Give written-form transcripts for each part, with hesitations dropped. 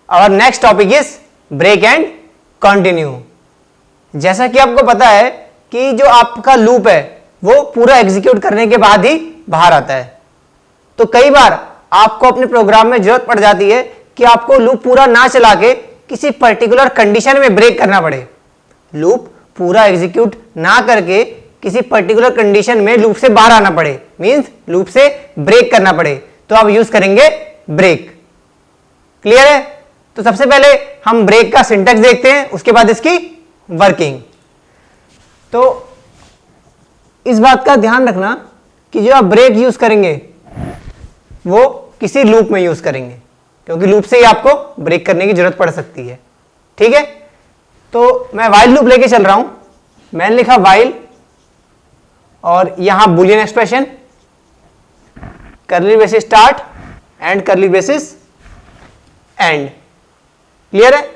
Our next topic is break and continue. जैसा कि आपको पता है कि जो आपका लूप है वो पूरा एग्जीक्यूट करने के बाद ही बाहर आता है। तो कई बार आपको अपने प्रोग्राम में जरूरत पड़ जाती है कि आपको लूप पूरा ना चला के किसी पर्टिकुलर कंडीशन में ब्रेक करना पड़े। लूप पूरा एग्जीक्यूट ना करके किसी पर्टिकुलर कंडीशन में लूप से बाहर आना पड़े, मींस लूप से ब्रेक करना पड़े, तो आप यूज करेंगे ब्रेक। क्लियर है? तो सबसे पहले हम ब्रेक का सिंटैक्स देखते हैं, उसके बाद इसकी वर्किंग। तो इस बात का ध्यान रखना कि जो आप ब्रेक यूज करेंगे वो किसी लूप में यूज करेंगे, क्योंकि लूप से ही आपको ब्रेक करने की जरूरत पड़ सकती है। ठीक है? तो मैं वाइल लूप लेके चल रहा हूं। मैंने लिखा वाइल और यहां Boolean expression, curly braces start and curly braces and. Clear है?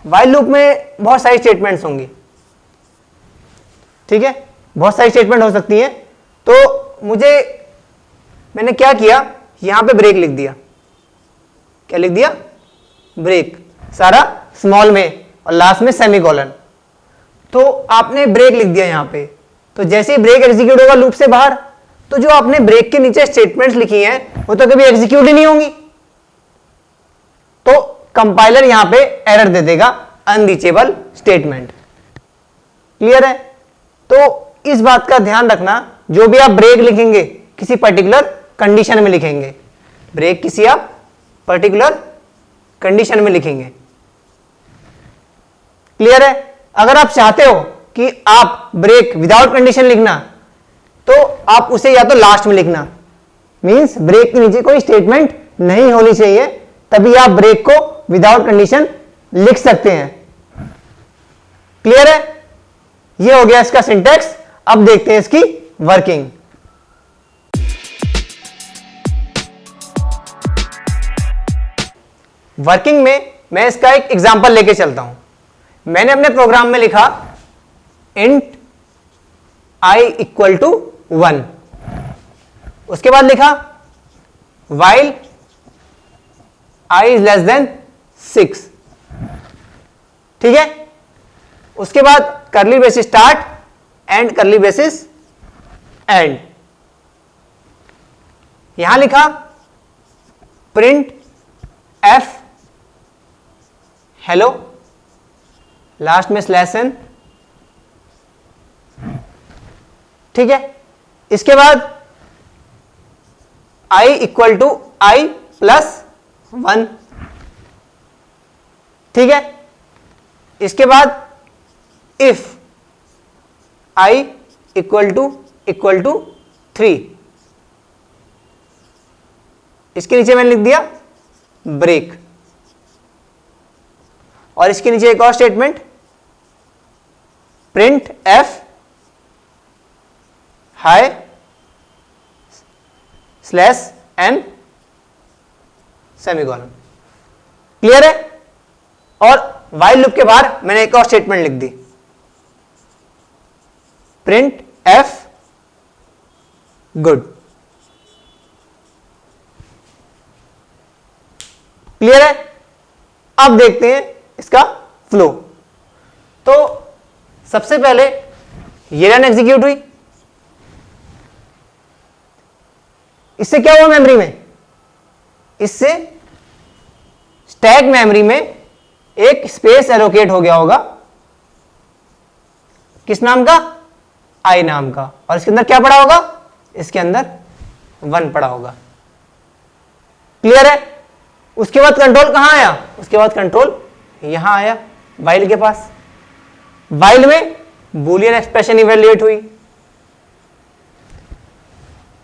वाइल लूप में बहुत सारी स्टेटमेंट्स होंगी। ठीक है? बहुत सारी स्टेटमेंट हो सकती हैं। तो मैंने क्या किया, यहां पे ब्रेक लिख दिया। क्या लिख दिया? ब्रेक, सारा स्मॉल में और लास्ट में सेमीकोलन। तो आपने ब्रेक लिख दिया यहां पे। तो जैसे ही ब्रेक एग्जीक्यूट होगा लूप से बाहर, तो जो आपने ब्रेक के नीचे स्टेटमेंट्स लिखी हैं वो तो कभी एग्जीक्यूट ही नहीं होंगी। तो कंपाइलर यहां पे एरर दे देगा, अनरीचेबल स्टेटमेंट। क्लियर है? तो इस बात का ध्यान रखना, जो भी आप ब्रेक लिखेंगे किसी पर्टिकुलर कंडीशन में लिखेंगे। ब्रेक किसी आप पर्टिकुलर कंडीशन में लिखेंगे। क्लियर है? अगर आप चाहते हो कि आप ब्रेक विदाउट कंडीशन लिखना, तो आप उसे या तो लास्ट में लिखना, मींस ब्रेक के नीचे कोई स्टेटमेंट नहीं होनी चाहिए, तभी आप ब्रेक को विदाउट कंडीशन लिख सकते हैं। क्लियर है? ये हो गया इसका सिंटैक्स। अब देखते हैं इसकी वर्किंग। वर्किंग में मैं इसका एक एग्जांपल लेके चलता हूं। मैंने अपने प्रोग्राम में लिखा इंट i इक्वल टू 1, उसके बाद लिखा while i is less than 6। ठीक है? उसके बाद curly braces start and curly braces end. यहां लिखा प्रिंट f हेलो, लास्ट में स्लैश n। ठीक है? इसके बाद i equal to i plus 1। ठीक है? इसके बाद इफ i इक्वल टू 3। इसके नीचे मैंने लिख दिया ब्रेक, और इसके नीचे एक और statement print f high slash n semicolon. Clear है? और वाइल लूप के बाहर मैंने एक और स्टेटमेंट लिख दी, प्रिंट f गुड। क्लियर है? अब देखते हैं इसका फ्लो। तो सबसे पहले ये रन एग्जीक्यूट हुई। इससे क्या हुआ मेमोरी में? इससे स्टैक मेमोरी में एक स्पेस एलोकेट हो गया होगा, किस नाम का? i नाम का। और इसके अंदर क्या पड़ा होगा? इसके अंदर 1 पड़ा होगा। क्लियर है? उसके बाद कंट्रोल कहां आया? उसके बाद कंट्रोल यहां आया वाइल के पास। वाइल में बुलियन एक्सप्रेशन इवैल्यूएट हुई,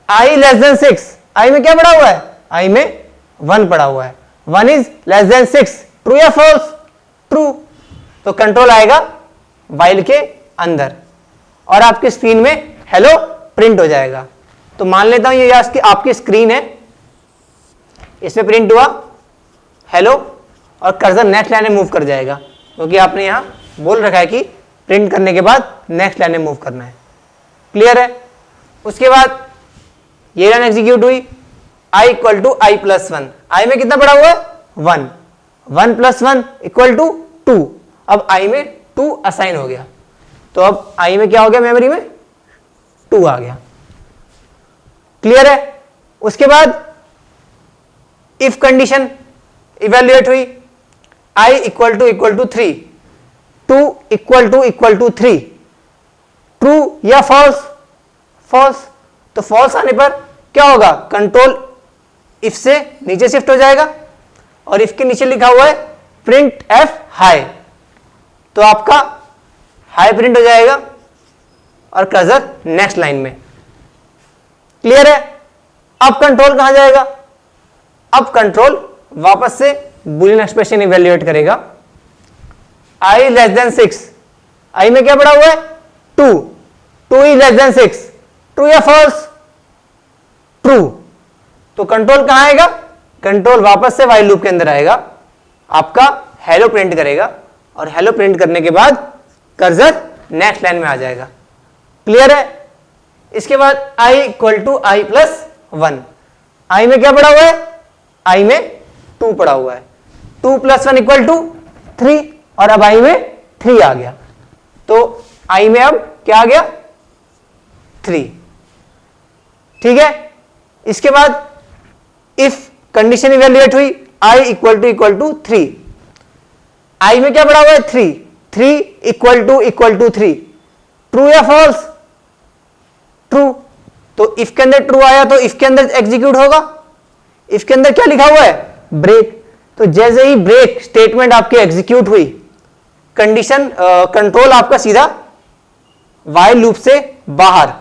i लेस देन 6। i में क्या पड़ा हुआ है? i में 1 पड़ा हुआ है। 1 इज लेस देन 6, ट्रू या फॉल्स? ट्रू। तो कंट्रोल आएगा वाइल के अंदर और आपकी स्क्रीन में हेलो प्रिंट हो जाएगा। तो मान लेता हूं ये आपकी स्क्रीन है, इसमें प्रिंट हुआ हेलो और कर्सर नेक्स्ट लाइन में मूव कर जाएगा, क्योंकि आपने यहां बोल रखा है कि प्रिंट करने के बाद नेक्स्ट लाइन में मूव करना है। क्लियर है? उसके बाद ये लाइन एग्जीक्यूट हुई, i equal to i plus 1। i में कितना पड़ा हुआ है? 1। 1 + 1 = 2। अब i में 2 असाइन हो गया, तो अब i में क्या हो गया, मेमोरी में 2 आ गया। क्लियर है? उसके बाद इफ कंडीशन इवेल्युएट हुई, i = 3, 2 = 3, ट्रू या फॉल्स? फॉल्स। तो फॉल्स आने पर क्या होगा, कंट्रोल इफ से नीचे शिफ्ट हो जाएगा और इफ के नीचे लिखा हुआ है प्रिंट एफ हाई, तो आपका हाई प्रिंट हो जाएगा और कर्सर नेक्स्ट लाइन में। क्लियर है? अब कंट्रोल कहां जाएगा? अब कंट्रोल वापस से बुलियन एक्सप्रेशन इवेल्युएट करेगा। i < 6, i में क्या पड़ा हुआ है, 2, 2 < 6, ट्रू या फॉल्स? ट्रू। तो कंट्रोल कहां आएगा? कंट्रोल वापस से व्हाइल लूप के अंदर आएगा, आपका हेलो प्रिंट करेगा और हेलो प्रिंट करने के बाद कर्सर नेक्स्ट लाइन में आ जाएगा। क्लियर है? इसके बाद i = i + 1, i में क्या पड़ा हुआ है, i में 2 पड़ा हुआ है, 2 + 1 = 3 और अब i में 3 आ गया, तो i में अब क्या आ गया, 3। ठीक है? इसके बाद इफ कंडीशन इवेल्युएट हुई, i = 3, i में क्या पड़ा हुआ है, 3, 3 = 3, ट्रू या फॉल्स? ट्रू। तो इफ के अंदर ट्रू आया तो इफ के अंदर एग्जीक्यूट होगा, इफ के अंदर क्या लिखा हुआ है, ब्रेक। तो जैसे ही ब्रेक स्टेटमेंट आपकी एग्जीक्यूट हुई, कंडीशन कंट्रोल आपका सीधा व्हाइल लूप से बाहर,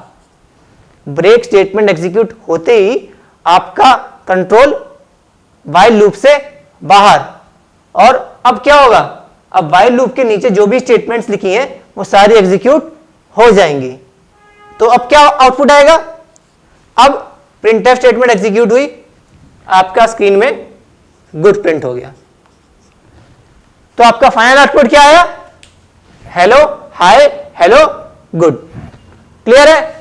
ब्रेक स्टेटमेंट एग्जीक्यूट होते ही आपका कंट्रोल व्हाइल लूप से बाहर। और अब क्या होगा, अब व्हाइल लूप के नीचे जो भी स्टेटमेंट्स लिखी हैं वो सारी एग्जीक्यूट हो जाएंगी। तो अब क्या आउटपुट आएगा, अब प्रिंटफ स्टेटमेंट एग्जीक्यूट हुई, आपका स्क्रीन में गुड प्रिंट हो गया। तो आपका फाइनल आउटपुट क्या आया, हेलो, हाय, हेलो, गुड। क्लियर है?